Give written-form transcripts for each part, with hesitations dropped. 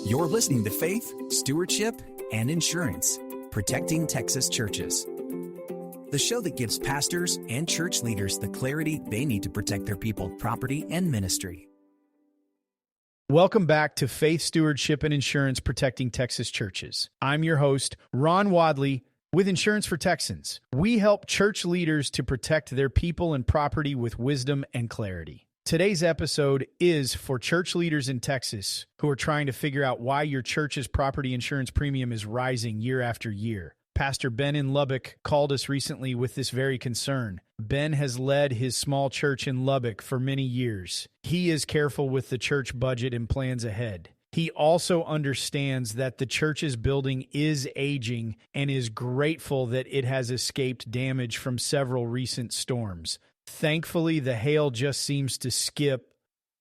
You're listening to Faith, Stewardship, and Insurance, Protecting Texas Churches. The show that gives pastors and church leaders the clarity they need to protect their people, property, and ministry. Welcome back to Faith, Stewardship, and Insurance, Protecting Texas Churches. I'm your host, Ron Wadley, with Insurance for Texans. We help church leaders to protect their people and property with wisdom and clarity. Today's episode is for church leaders in Texas who are trying to figure out why your church's property insurance premium is rising year after year. Pastor Ben in Lubbock called us recently with this very concern. Ben has led his small church in Lubbock for many years. He is careful with the church budget and plans ahead. He also understands that the church's building is aging and is grateful that it has escaped damage from several recent storms. Thankfully, the hail just seems to skip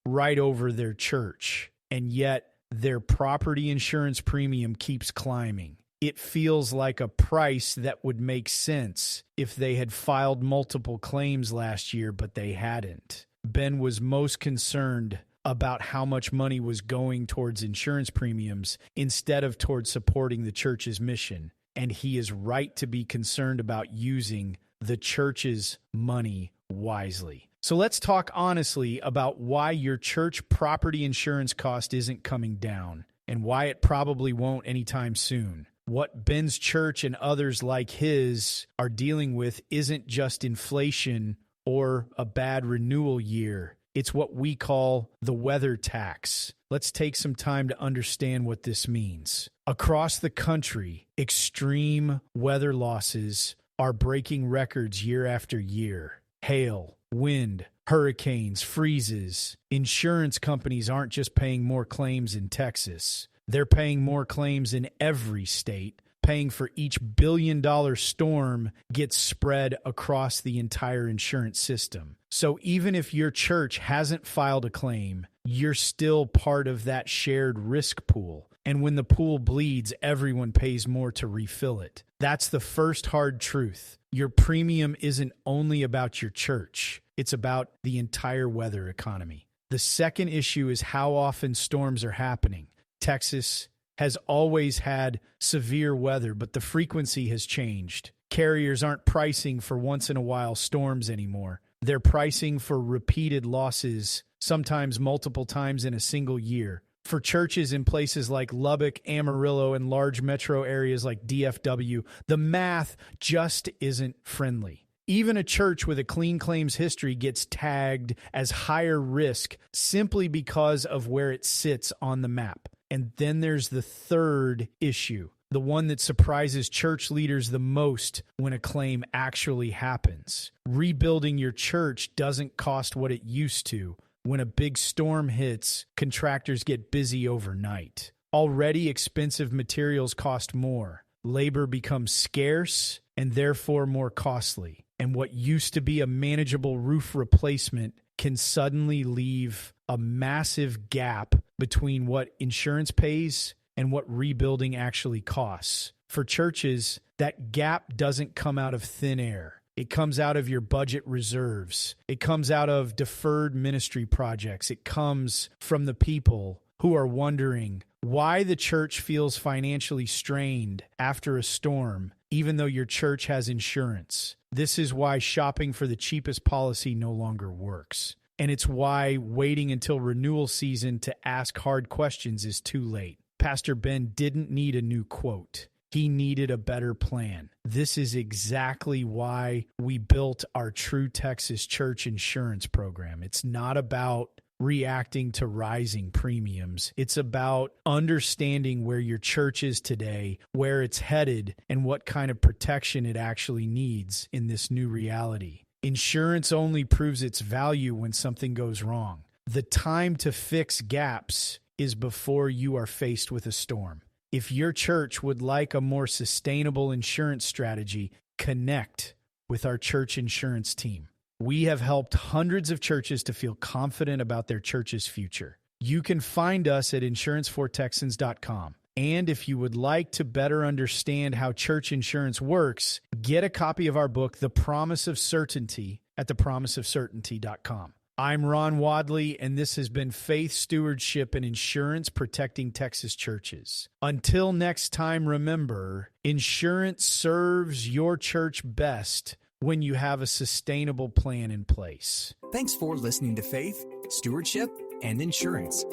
right over their church, and yet their property insurance premium keeps climbing. It feels like a price that would make sense if they had filed multiple claims last year, but they hadn't. Ben was most concerned about how much money was going towards insurance premiums instead of towards supporting the church's mission, and he is right to be concerned about using the church's money wisely. So let's talk honestly about why your church property insurance cost isn't coming down and why it probably won't anytime soon. What Ben's church and others like his are dealing with isn't just inflation or a bad renewal year. It's what we call the weather tax. Let's take some time to understand what this means. Across the country, extreme weather losses are breaking records year after year. Hail, wind, hurricanes, freezes. Insurance companies aren't just paying more claims in Texas. They're paying more claims in every state. Paying for each billion-dollar storm gets spread across the entire insurance system. So even if your church hasn't filed a claim, you're still part of that shared risk pool. And when the pool bleeds, everyone pays more to refill it. That's the first hard truth. Your premium isn't only about your church. It's about the entire weather economy. The second issue is how often storms are happening. Texas has always had severe weather, but the frequency has changed. Carriers aren't pricing for once-in-a-while storms anymore. They're pricing for repeated losses, sometimes multiple times in a single year. For churches in places like Lubbock, Amarillo, and large metro areas like DFW, the math just isn't friendly. Even a church with a clean claims history gets tagged as higher risk simply because of where it sits on the map. And then there's the third issue, the one that surprises church leaders the most when a claim actually happens. Rebuilding your church doesn't cost what it used to. When a big storm hits, contractors get busy overnight. Already expensive materials cost more. Labor becomes scarce and therefore more costly. And what used to be a manageable roof replacement can suddenly leave a massive gap between what insurance pays and what rebuilding actually costs. For churches, that gap doesn't come out of thin air. It comes out of your budget reserves. It comes out of deferred ministry projects. It comes from the people who are wondering why the church feels financially strained after a storm, even though your church has insurance. This is why shopping for the cheapest policy no longer works. And it's why waiting until renewal season to ask hard questions is too late. Pastor Ben didn't need a new quote. He needed a better plan. This is exactly why we built our True Texas Church Insurance program. It's not about reacting to rising premiums. It's about understanding where your church is today, where it's headed, and what kind of protection it actually needs in this new reality. Insurance only proves its value when something goes wrong. The time to fix gaps is before you are faced with a storm. If your church would like a more sustainable insurance strategy, connect with our church insurance team. We have helped hundreds of churches to feel confident about their church's future. You can find us at insurancefortexans.com. And if you would like to better understand how church insurance works, get a copy of our book, The Promise of Certainty, at thepromiseofcertainty.com. I'm Ron Wadley, and this has been Faith Stewardship and Insurance, protecting Texas churches. Until next time, remember, insurance serves your church best when you have a sustainable plan in place. Thanks for listening to Faith, Stewardship, and Insurance.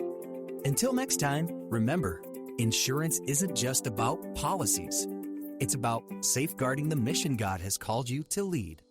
Until next time, remember, insurance isn't just about policies. It's about safeguarding the mission God has called you to lead.